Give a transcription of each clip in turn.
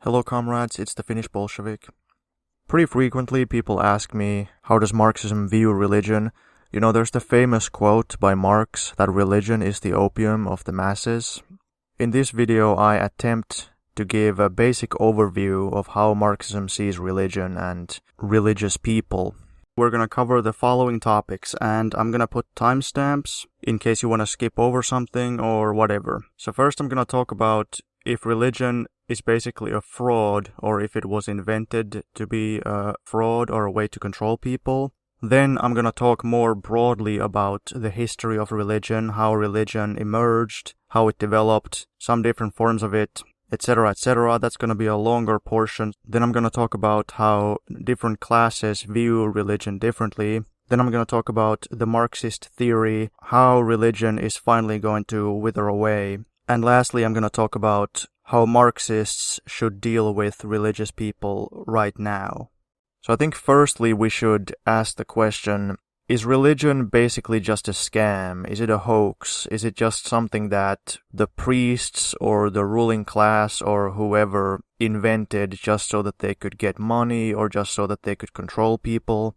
Hello comrades, it's the Finnish Bolshevik. Pretty frequently people ask me, how does Marxism view religion? You know, there's the famous quote by Marx that religion is the opium of the masses. In this video I attempt to give a basic overview of how Marxism sees religion and religious people. We're going to cover the following topics, and I'm going to put timestamps in case you want to skip over something or whatever. So first I'm going to talk about if religion is basically a fraud, or if it was invented to be a fraud or a way to control people. Then I'm going to talk more broadly about the history of religion, how religion emerged, how it developed, some different forms of it, etc., etc. That's going to be a longer portion. Then I'm going to talk about how different classes view religion differently. Then I'm going to talk about the Marxist theory, how religion is finally going to wither away. And lastly, I'm going to talk about how Marxists should deal with religious people right now. So I think firstly we should ask the question, is religion basically just a scam? Is it a hoax? Is it just something that the priests or the ruling class or whoever invented just so that they could get money or just so that they could control people?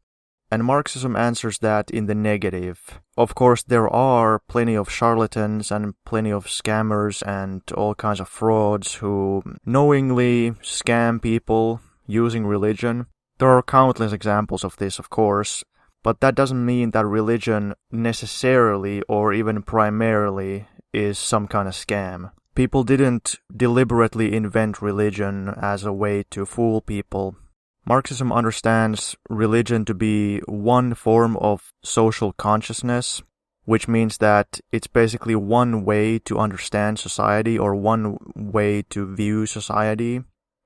And Marxism answers that in the negative. Of course, there are plenty of charlatans and plenty of scammers and all kinds of frauds who knowingly scam people using religion. There are countless examples of this, of course, but that doesn't mean that religion necessarily or even primarily is some kind of scam. People didn't deliberately invent religion as a way to fool people. Marxism understands religion to be one form of social consciousness, which means that it's basically one way to understand society or one way to view society.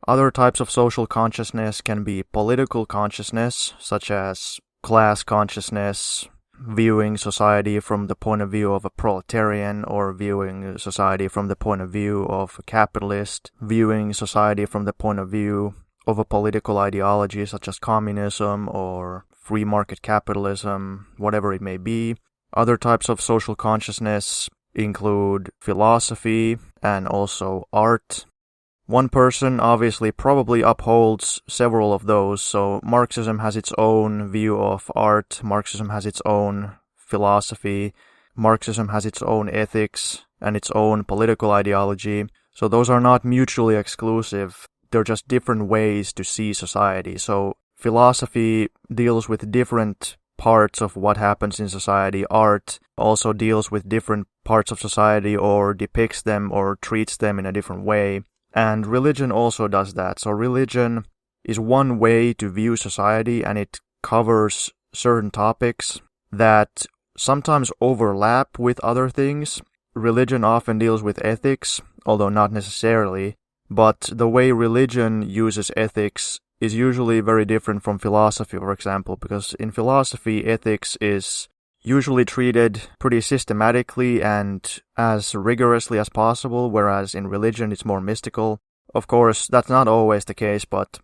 Other types of social consciousness can be political consciousness, such as class consciousness, viewing society from the point of view of a proletarian, or viewing society from the point of view of a capitalist, viewing society from the point of view of a political ideology such as communism or free market capitalism, whatever it may be. Other types of social consciousness include philosophy and also art. One person obviously probably upholds several of those, so Marxism has its own view of art, Marxism has its own philosophy, Marxism has its own ethics and its own political ideology, so those are not mutually exclusive. They're just different ways to see society. So philosophy deals with different parts of what happens in society. Art also deals with different parts of society or depicts them or treats them in a different way. And religion also does that. So religion is one way to view society, and it covers certain topics that sometimes overlap with other things. Religion often deals with ethics, although not necessarily. But the way religion uses ethics is usually very different from philosophy, for example, because in philosophy, ethics is usually treated pretty systematically and as rigorously as possible, whereas in religion it's more mystical. Of course, that's not always the case, but,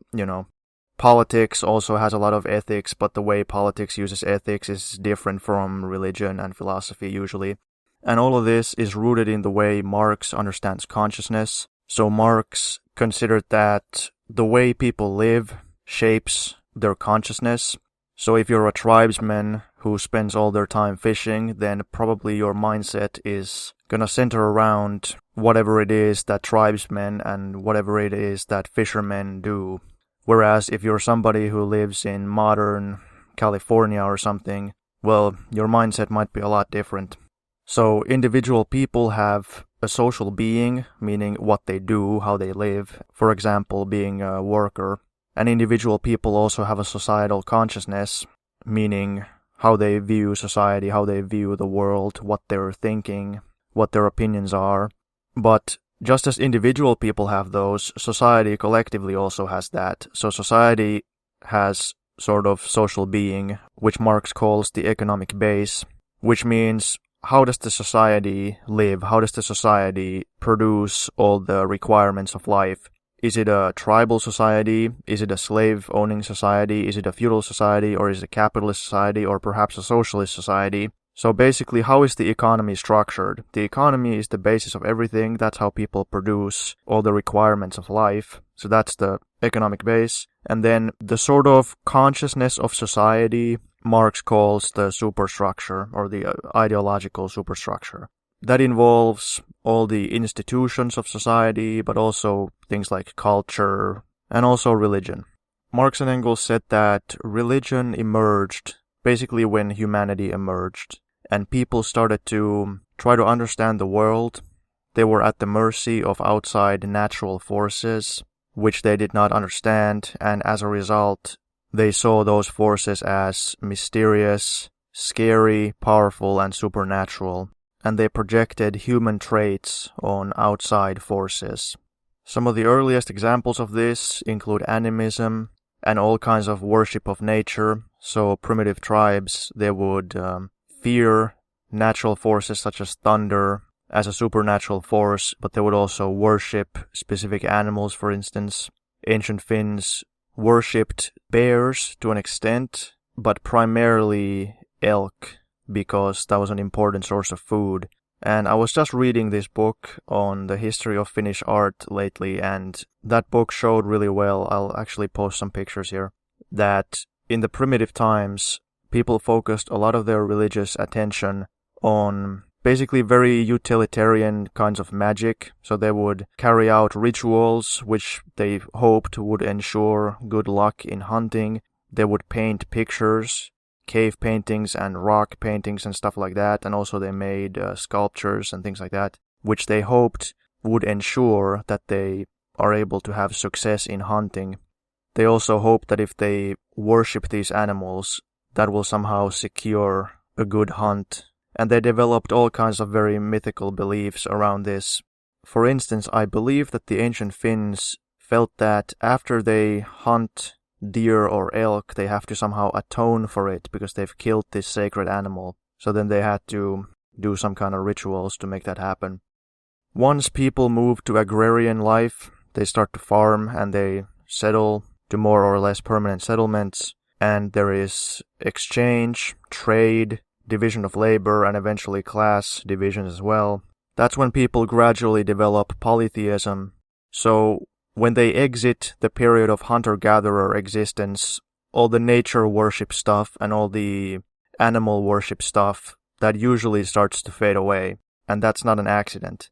politics also has a lot of ethics, but the way politics uses ethics is different from religion and philosophy usually. And all of this is rooted in the way Marx understands consciousness. So Marx considered that the way people live shapes their consciousness. So if you're a tribesman who spends all their time fishing, then probably your mindset is gonna center around whatever it is that tribesmen and whatever it is that fishermen do. Whereas if you're somebody who lives in modern California or something, well, your mindset might be a lot different. So individual people have a social being, meaning what they do, how they live, for example, being a worker. And individual people also have a societal consciousness, meaning how they view society, how they view the world, what they're thinking, what their opinions are. But just as individual people have those, society collectively also has that. So society has sort of social being, which Marx calls the economic base, which means how does the society live? How does the society produce all the requirements of life? Is it a tribal society? Is it a slave-owning society? Is it a feudal society? Or is it a capitalist society? Or perhaps a socialist society? So basically, how is the economy structured? The economy is the basis of everything. That's how people produce all the requirements of life. So that's the economic base. And then the sort of consciousness of society, Marx calls the superstructure, or the ideological superstructure. That involves all the institutions of society, but also things like culture and also religion. Marx and Engels said that religion emerged basically when humanity emerged, and people started to try to understand the world. They were at the mercy of outside natural forces, which they did not understand, and as a result, they saw those forces as mysterious, scary, powerful, and supernatural, and they projected human traits on outside forces. Some of the earliest examples of this include animism and all kinds of worship of nature. So primitive tribes, they would fear natural forces such as thunder as a supernatural force, but they would also worship specific animals, for instance. Ancient Finns worshipped bears to an extent, but primarily elk, because that was an important source of food. And I was just reading this book on the history of Finnish art lately, and that book showed really well, I'll actually post some pictures here, that in the primitive times, people focused a lot of their religious attention on basically very utilitarian kinds of magic. So they would carry out rituals which they hoped would ensure good luck in hunting. They would paint pictures, cave paintings and rock paintings and stuff like that. And also they made sculptures and things like that, which they hoped would ensure that they are able to have success in hunting. They also hope that if they worship these animals, that will somehow secure a good hunt. And they developed all kinds of very mythical beliefs around this. For instance, I believe that the ancient Finns felt that after they hunt deer or elk, they have to somehow atone for it because they've killed this sacred animal. So then they had to do some kind of rituals to make that happen. Once people move to agrarian life, they start to farm and they settle to more or less permanent settlements. And there is exchange, trade, division of labor, and eventually class division as well. That's when people gradually develop polytheism. So when they exit the period of hunter-gatherer existence, all the nature worship stuff and all the animal worship stuff, that usually starts to fade away. And that's not an accident.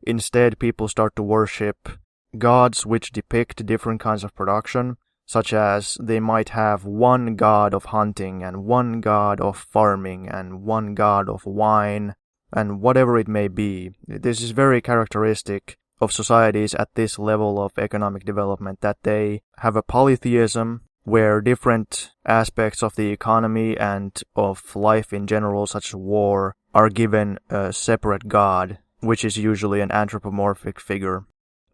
Instead, people start to worship gods which depict different kinds of production, such as they might have one god of hunting and one god of farming and one god of wine and whatever it may be. This is very characteristic of societies at this level of economic development, that they have a polytheism where different aspects of the economy and of life in general, such as war, are given a separate god, which is usually an anthropomorphic figure.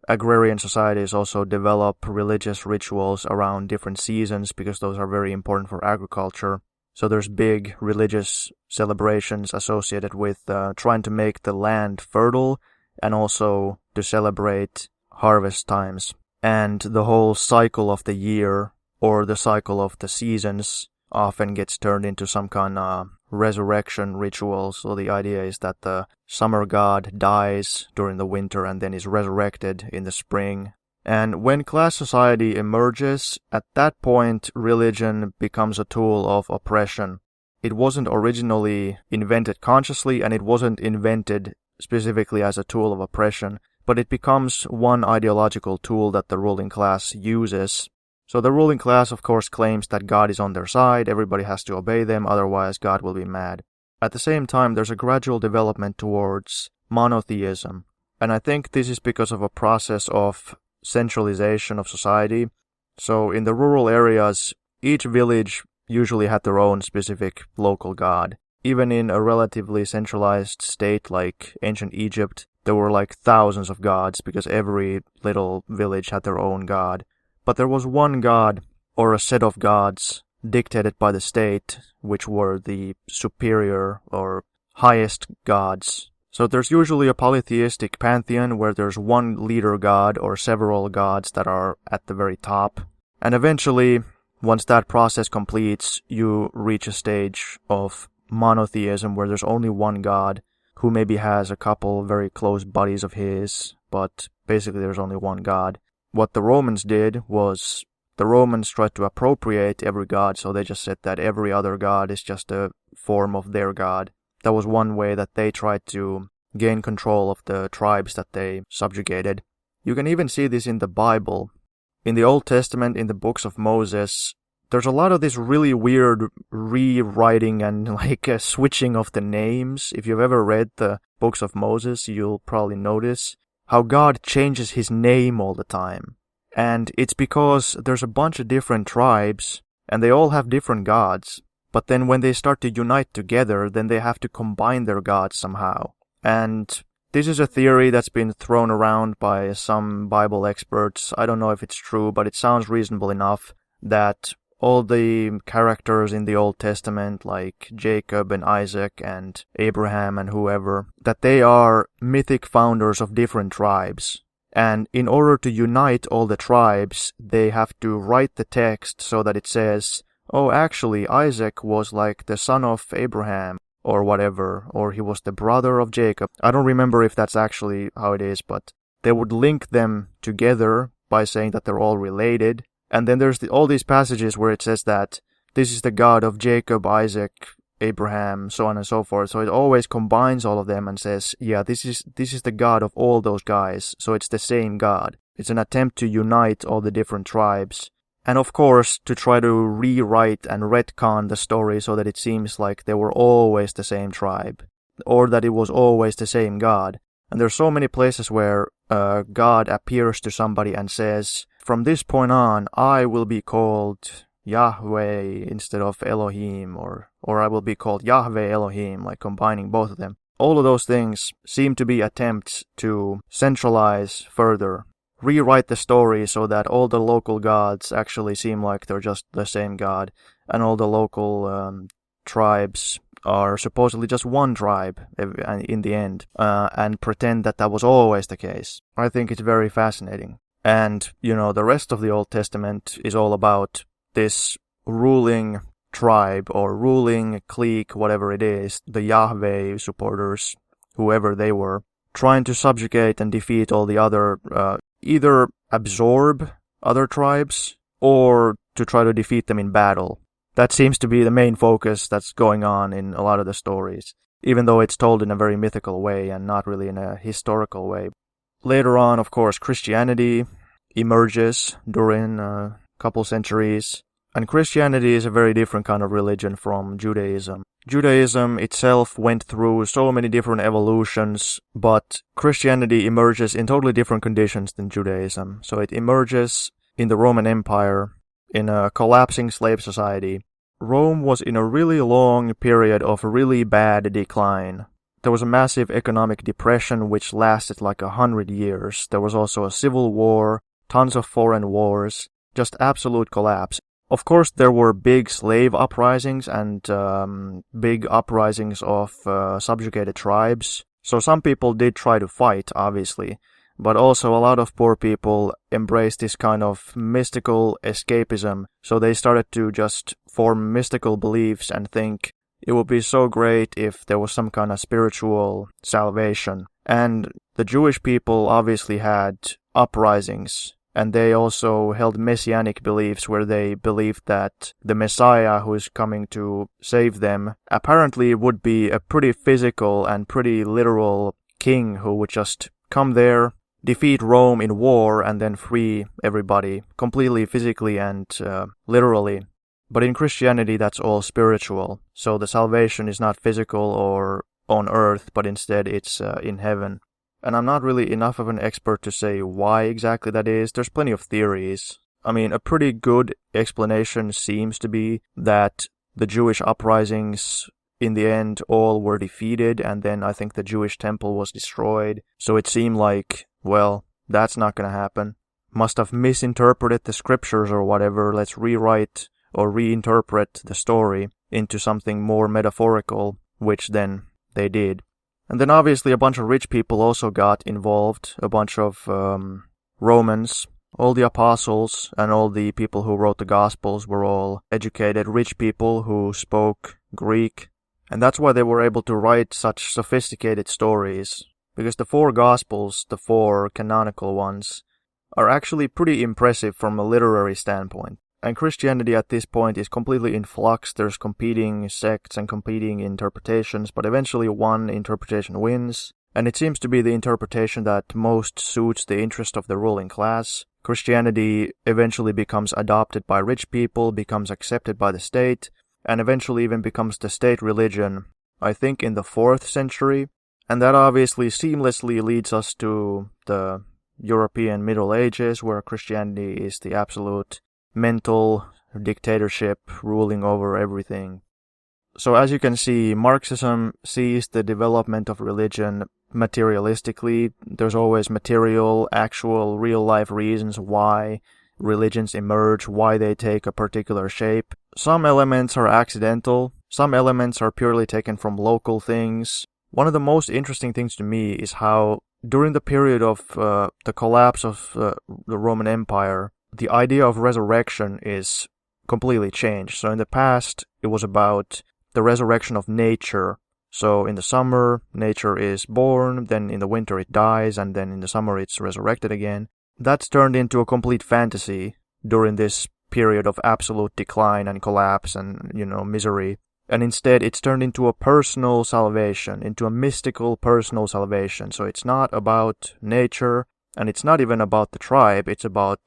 Agrarian societies also develop religious rituals around different seasons because those are very important for agriculture. So there's big religious celebrations associated with trying to make the land fertile and also to celebrate harvest times. And the whole cycle of the year or the cycle of the seasons often gets turned into some kind of resurrection ritual. So the idea is that the summer god dies during the winter and then is resurrected in the spring. And when class society emerges, at that point religion becomes a tool of oppression. It wasn't originally invented consciously, and it wasn't invented specifically as a tool of oppression, but it becomes one ideological tool that the ruling class uses. So the ruling class, of course, claims that God is on their side, everybody has to obey them, otherwise God will be mad. At the same time, there's a gradual development towards monotheism, and I think this is because of a process of centralization of society. So in the rural areas, each village usually had their own specific local god. Even in a relatively centralized state like ancient Egypt, there were like thousands of gods because every little village had their own god. But there was one god, or a set of gods, dictated by the state, which were the superior or highest gods. So there's usually a polytheistic pantheon where there's one leader god or several gods that are at the very top. And eventually, once that process completes, you reach a stage of monotheism where there's only one God who maybe has a couple very close buddies of his, but basically there's only one God. What the Romans did was the Romans tried to appropriate every god, so they just said that every other god is just a form of their god. That was one way that they tried to gain control of the tribes that they subjugated. You can even see this in the Bible. In the Old Testament, in the books of Moses, there's a lot of this really weird rewriting and switching of the names. If you've ever read the books of Moses, you'll probably notice how God changes his name all the time. And it's because there's a bunch of different tribes, and they all have different gods. But then when they start to unite together, then they have to combine their gods somehow. And this is a theory that's been thrown around by some Bible experts. I don't know if it's true, but it sounds reasonable enough that all the characters in the Old Testament, like Jacob and Isaac and Abraham and whoever, that they are mythic founders of different tribes. And in order to unite all the tribes, they have to write the text so that it says, oh, actually, Isaac was like the son of Abraham, or whatever, or he was the brother of Jacob. I don't remember if that's actually how it is, but they would link them together by saying that they're all related. And then there's all these passages where it says that this is the God of Jacob, Isaac, Abraham, so on and so forth. So it always combines all of them and says, yeah, this is the God of all those guys. So it's the same God. It's an attempt to unite all the different tribes. And of course, to try to rewrite and retcon the story so that it seems like they were always the same tribe, or that it was always the same God. And there's so many places where God appears to somebody and says, from this point on, I will be called Yahweh instead of Elohim, or I will be called Yahweh Elohim, like combining both of them. All of those things seem to be attempts to centralize further, rewrite the story so that all the local gods actually seem like they're just the same God, and all the local tribes are supposedly just one tribe in the end, and pretend that was always the case. I think it's very fascinating. And, the rest of the Old Testament is all about this ruling tribe or ruling clique, whatever it is, the Yahweh supporters, whoever they were, trying to subjugate and defeat all the other, either absorb other tribes or to try to defeat them in battle. That seems to be the main focus that's going on in a lot of the stories, even though it's told in a very mythical way and not really in a historical way. Later on, of course, Christianity emerges during a couple centuries, and Christianity is a very different kind of religion from Judaism. Judaism itself went through so many different evolutions, but Christianity emerges in totally different conditions than Judaism. So it emerges in the Roman Empire, in a collapsing slave society. Rome was in a really long period of really bad decline. There was a massive economic depression which lasted like 100 years. There was also a civil war, tons of foreign wars, just absolute collapse. Of course, there were big slave uprisings and big uprisings of subjugated tribes. So some people did try to fight, obviously. But also a lot of poor people embraced this kind of mystical escapism. So they started to just form mystical beliefs and think it would be so great if there was some kind of spiritual salvation. And the Jewish people obviously had uprisings. And they also held messianic beliefs where they believed that the Messiah who is coming to save them apparently would be a pretty physical and pretty literal king who would just come there, defeat Rome in war, and then free everybody completely physically and literally. But in Christianity, that's all spiritual. So the salvation is not physical or on earth, but instead it's in heaven. And I'm not really enough of an expert to say why exactly that is. There's plenty of theories. I mean, a pretty good explanation seems to be that the Jewish uprisings, in the end, all were defeated, and then I think the Jewish temple was destroyed. So it seemed like, well, that's not going to happen. Must have misinterpreted the scriptures or whatever. Let's rewrite or reinterpret the story into something more metaphorical, which then they did. And then obviously a bunch of rich people also got involved, a bunch of Romans. All the apostles and all the people who wrote the Gospels were all educated rich people who spoke Greek And that's why they were able to write such sophisticated stories, because the four Gospels, the four canonical ones, are actually pretty impressive from a literary standpoint. And Christianity at this point is completely in flux. There's competing sects and competing interpretations, but eventually one interpretation wins. And it seems to be the interpretation that most suits the interest of the ruling class. Christianity eventually becomes adopted by rich people, becomes accepted by the state, and eventually even becomes the state religion, I think in the 4th century. And that obviously seamlessly leads us to the European Middle Ages, where Christianity is the absolute mental dictatorship ruling over everything. So as you can see, Marxism sees the development of religion materialistically. There's always material, actual, real-life reasons why religions emerge, why they take a particular shape. Some elements are accidental, some elements are purely taken from local things. One of the most interesting things to me is how, during the period of the collapse of the Roman Empire, the idea of resurrection is completely changed. So in the past, it was about the resurrection of nature. So in the summer, nature is born, then in the winter it dies, and then in the summer it's resurrected again. That's turned into a complete fantasy during this period of absolute decline and collapse and, misery. And instead it's turned into a personal salvation, into a mystical personal salvation. So it's not about nature, and it's not even about the tribe, it's about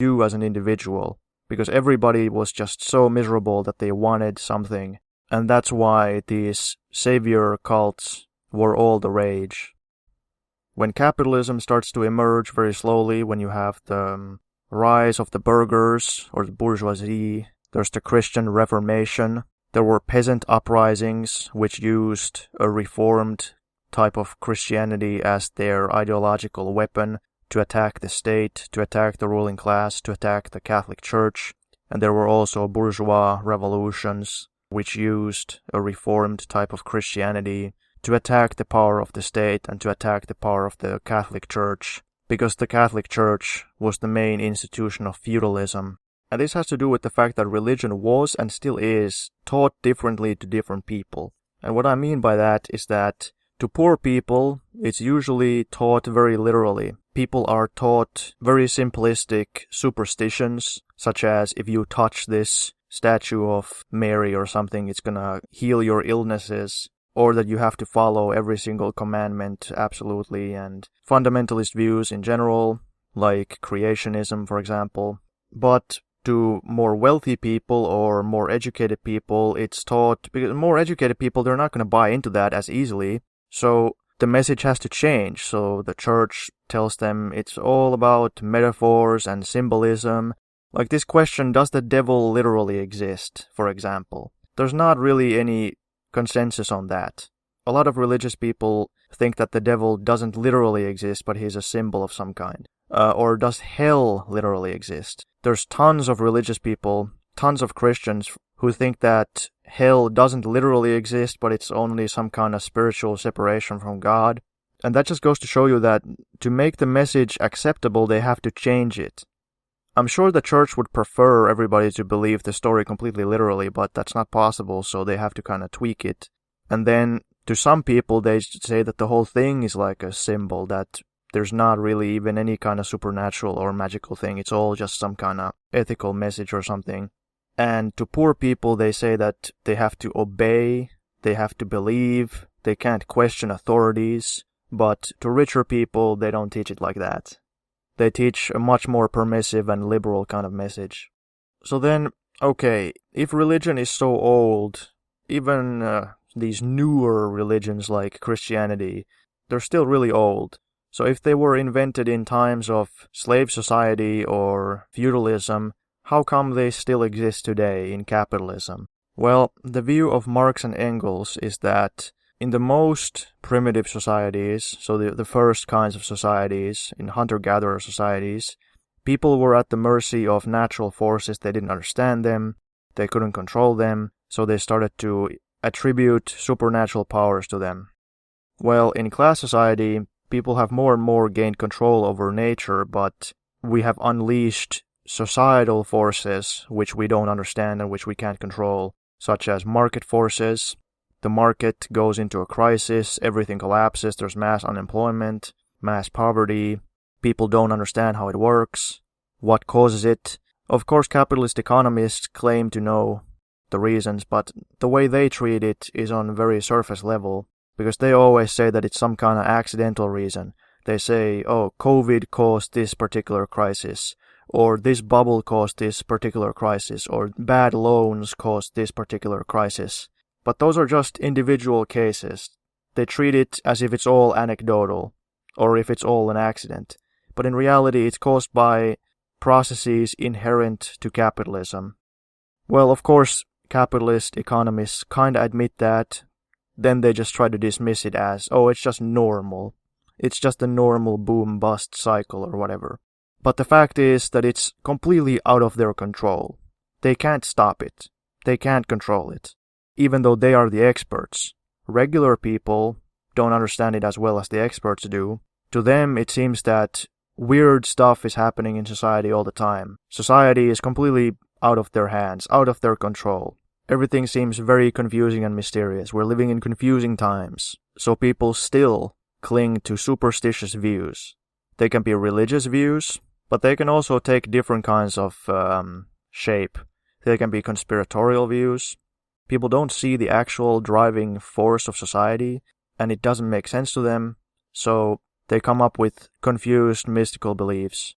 you as an individual. Because everybody was just so miserable that they wanted something. And that's why these savior cults were all the rage. When capitalism starts to emerge very slowly, when you have the rise of the burghers or the bourgeoisie, there's the Christian Reformation. There were peasant uprisings which used a reformed type of Christianity as their ideological weapon to attack the state, to attack the ruling class, to attack the Catholic Church. And there were also bourgeois revolutions which used a reformed type of Christianity to attack the power of the state and to attack the power of the Catholic Church, because the Catholic Church was the main institution of feudalism. And this has to do with the fact that religion was and still is taught differently to different people. And what I mean by that is that to poor people, it's usually taught very literally. People are taught very simplistic superstitions, such as if you touch this statue of Mary or something, it's gonna heal your illnesses, or that you have to follow every single commandment absolutely, and fundamentalist views in general, like creationism, for example. But to more wealthy people or more educated people, it's taught, because more educated people, they're not gonna buy into that as easily, so the message has to change. So the church tells them it's all about metaphors and symbolism. Like this question, does the devil literally exist, for example? There's not really any consensus on that. A lot of religious people think that the devil doesn't literally exist, but he's a symbol of some kind. Or does hell literally exist? There's tons of religious people, tons of Christians who think that hell doesn't literally exist, but it's only some kind of spiritual separation from God. And that just goes to show you that to make the message acceptable, they have to change it. I'm sure the church would prefer everybody to believe the story completely literally, but that's not possible, so they have to kind of tweak it. And then, to some people, they say that the whole thing is like a symbol, that there's not really even any kind of supernatural or magical thing, it's all just some kind of ethical message or something. And to poor people, they say that they have to obey, they have to believe, they can't question authorities, but to richer people, they don't teach it like that. They teach a much more permissive and liberal kind of message. So then, okay, if religion is so old, even these newer religions like Christianity, they're still really old. So if they were invented in times of slave society or feudalism, how come they still exist today in capitalism? Well, the view of Marx and Engels is that in the most primitive societies, so the first kinds of societies, in hunter-gatherer societies, people were at the mercy of natural forces. They didn't understand them, they couldn't control them, so they started to attribute supernatural powers to them. Well, in class society, people have more and more gained control over nature, but we have unleashed societal forces which we don't understand and which we can't control, such as market forces. the market goes into a crisis, everything collapses, there's mass unemployment, mass poverty, people don't understand how it works, what causes it. Of course, capitalist economists claim to know the reasons, but the way they treat it is on a very surface level, because they always say that it's some kind of accidental reason. They say, oh, COVID caused this particular crisis, or this bubble caused this particular crisis, or bad loans caused this particular crisis. But those are just individual cases. They treat it as if it's all anecdotal, or if it's all an accident. But in reality, it's caused by processes inherent to capitalism. Well, of course, capitalist economists kind of admit that. Then they just try to dismiss it as, oh, it's just normal. It's just a normal boom-bust cycle or whatever. But the fact is that it's completely out of their control. They can't stop it. They can't control it. Even though they are the experts. Regular people don't understand it as well as the experts do. To them, it seems that weird stuff is happening in society all the time. Society is completely out of their hands, out of their control. Everything seems very confusing and mysterious. We're living in confusing times. So people still cling to superstitious views. They can be religious views, but they can also take different kinds of shape. They can be conspiratorial views. People don't see the actual driving force of society, and it doesn't make sense to them, so they come up with confused mystical beliefs.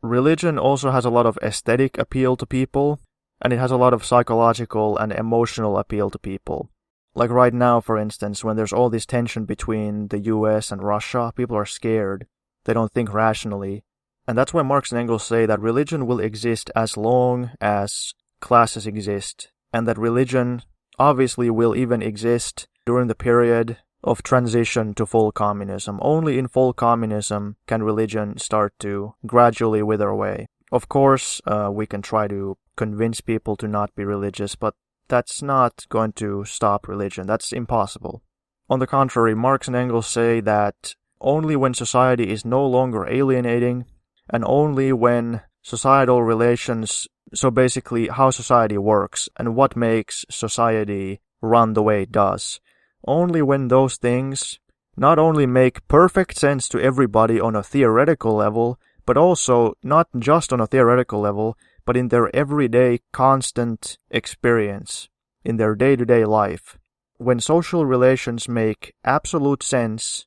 Religion also has a lot of aesthetic appeal to people, and it has a lot of psychological and emotional appeal to people. Like right now, for instance, when there's all this tension between the US and Russia, people are scared. They don't think rationally. And that's why Marx and Engels say that religion will exist as long as classes exist, and that religion obviously will even exist during the period of transition to full communism. Only in full communism can religion start to gradually wither away. Of course, we can try to convince people to not be religious, but that's not going to stop religion. That's impossible. On the contrary, Marx and Engels say that only when society is no longer alienating, and only when societal relations, so basically how society works and what makes society run the way it does, only when those things not only make perfect sense to everybody on a theoretical level, but also not just on a theoretical level, but in their everyday constant experience, in their day-to-day life. When social relations make absolute sense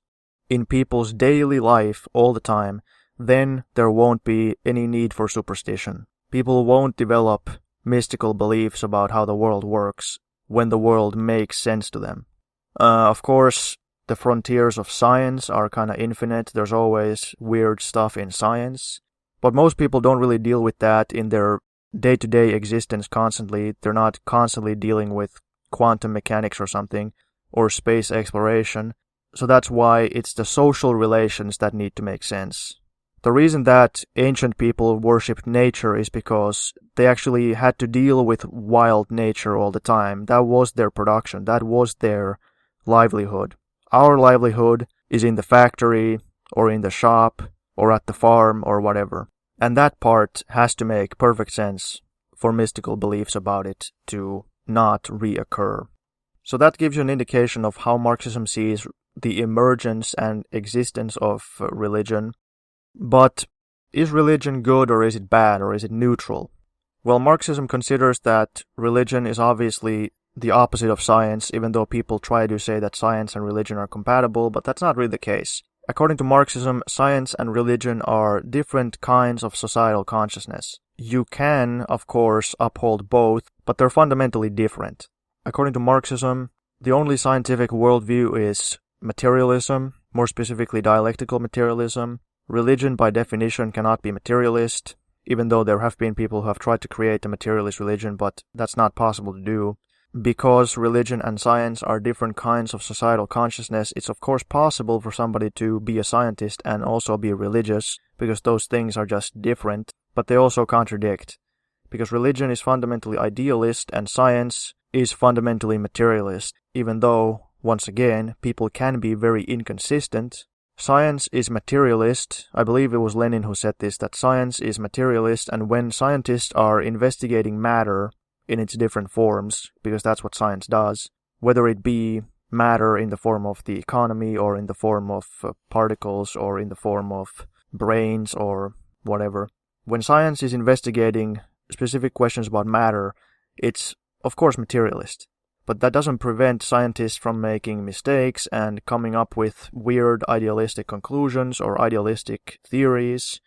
in people's daily life all the time, then there won't be any need for superstition. People won't develop mystical beliefs about how the world works when the world makes sense to them. Of course, the frontiers of science are kind of infinite. There's always weird stuff in science. But most people don't really deal with that in their day-to-day existence constantly. They're not constantly dealing with quantum mechanics or something, or space exploration. So that's why it's the social relations that need to make sense. The reason that ancient people worshipped nature is because they actually had to deal with wild nature all the time. That was their production. That was their livelihood. Our livelihood is in the factory, or in the shop, or at the farm, or whatever. And that part has to make perfect sense for mystical beliefs about it to not reoccur. So that gives you an indication of how Marxism sees the emergence and existence of religion. But is religion good, or is it bad, or is it neutral? Well, Marxism considers that religion is obviously the opposite of science, even though people try to say that science and religion are compatible, but that's not really the case. According to Marxism, science and religion are different kinds of societal consciousness. You can, of course, uphold both, but they're fundamentally different. According to Marxism, the only scientific worldview is materialism, more specifically dialectical materialism. Religion, by definition, cannot be materialist, even though there have been people who have tried to create a materialist religion, but that's not possible to do. Because religion and science are different kinds of societal consciousness, it's of course possible for somebody to be a scientist and also be religious, because those things are just different, but they also contradict. Because religion is fundamentally idealist and science is fundamentally materialist, even though, once again, people can be very inconsistent. Science is materialist. I believe it was Lenin who said this, that science is materialist, and when scientists are investigating matter in its different forms, because that's what science does, whether it be matter in the form of the economy or in the form of particles or in the form of brains or whatever. When science is investigating specific questions about matter, it's of course materialist. But that doesn't prevent scientists from making mistakes and coming up with weird idealistic conclusions or idealistic theories.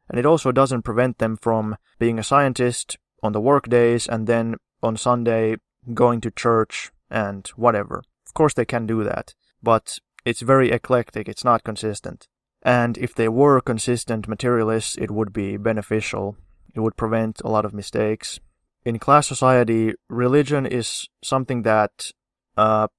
And it also doesn't prevent them from being a scientist on the work days and then on Sunday going to church and whatever. Of course they can do that, but it's very eclectic, it's not consistent. And if they were consistent materialists, it would be beneficial. It would prevent a lot of mistakes. In class society, religion is something that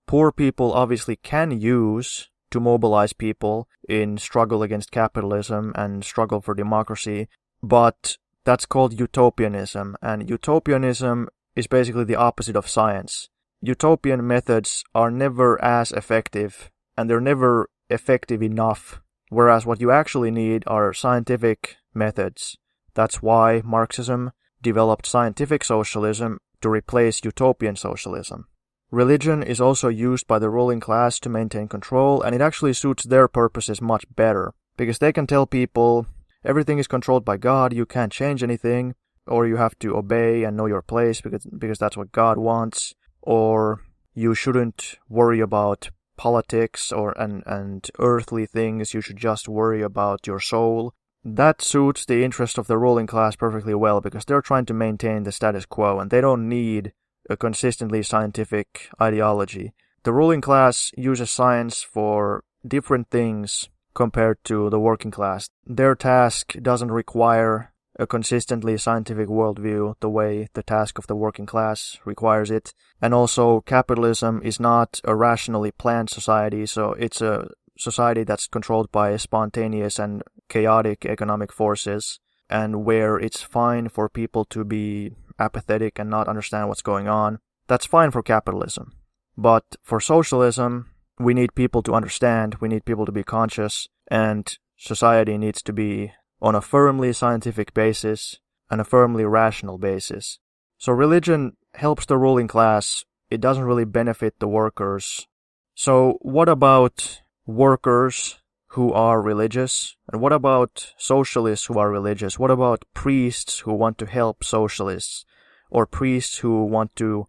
poor people obviously can use to mobilize people in struggle against capitalism and struggle for democracy, but that's called utopianism, and utopianism is basically the opposite of science. Utopian methods are never as effective, and they're never effective enough, whereas what you actually need are scientific methods. That's why Marxism developed scientific socialism to replace utopian socialism. Religion is also used by the ruling class to maintain control, and it actually suits their purposes much better, because they can tell people everything is controlled by God, you can't change anything, or you have to obey and know your place because that's what God wants, or you shouldn't worry about politics and earthly things, you should just worry about your soul. That suits the interest of the ruling class perfectly well, because they're trying to maintain the status quo and they don't need a consistently scientific ideology. The ruling class uses science for different things compared to the working class. Their task doesn't require a consistently scientific worldview the way the task of the working class requires it. And also, capitalism is not a rationally planned society, so it's a society that's controlled by spontaneous and chaotic economic forces, and where it's fine for people to be apathetic and not understand what's going on. That's fine for capitalism. But for socialism, we need people to understand, we need people to be conscious, and society needs to be on a firmly scientific basis and a firmly rational basis. So religion helps the ruling class, it doesn't really benefit the workers. So what about workers who are religious? And what about socialists who are religious? What about priests who want to help socialists? Or priests who want to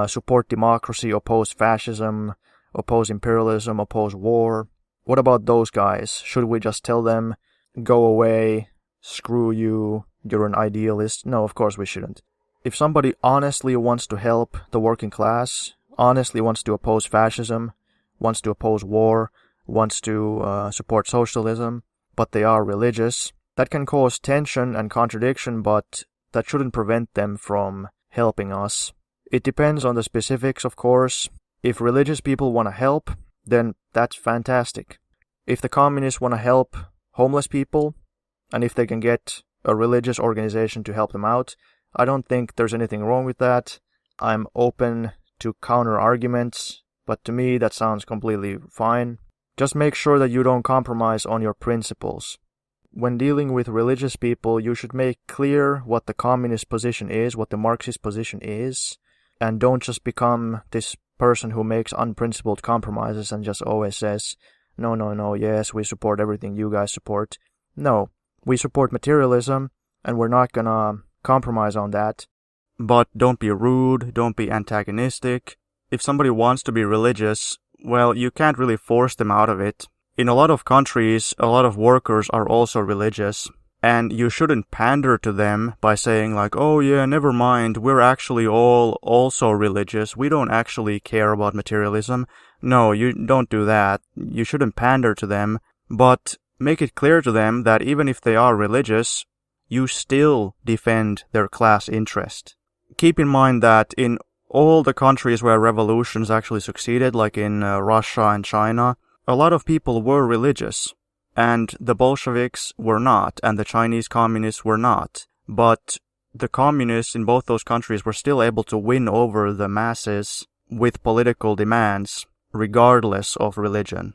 support democracy, oppose fascism, oppose imperialism, oppose war? What about those guys? Should we just tell them, go away, screw you, you're an idealist? No, of course we shouldn't. If somebody honestly wants to help the working class, honestly wants to oppose fascism, wants to oppose war, wants to support socialism, but they are religious, that can cause tension and contradiction, but that shouldn't prevent them from helping us. It depends on the specifics, of course. If religious people want to help, then that's fantastic. If the communists want to help homeless people, and if they can get a religious organization to help them out, I don't think there's anything wrong with that. I'm open to counter arguments, but to me that sounds completely fine. Just make sure that you don't compromise on your principles. When dealing with religious people, you should make clear what the communist position is, what the Marxist position is, and don't just become this person who makes unprincipled compromises and just always says, no, yes, we support everything you guys support. No, we support materialism, and we're not gonna compromise on that. But don't be rude, don't be antagonistic. If somebody wants to be religious, well, you can't really force them out of it. In a lot of countries, a lot of workers are also religious, and you shouldn't pander to them by saying like, oh yeah, never mind, we're actually all also religious, we don't actually care about materialism. No, you don't do that. You shouldn't pander to them, but make it clear to them that even if they are religious, you still defend their class interest. Keep in mind that in all the countries where revolutions actually succeeded, like in Russia and China, a lot of people were religious, and the Bolsheviks were not, and the Chinese communists were not. But the communists in both those countries were still able to win over the masses with political demands, regardless of religion.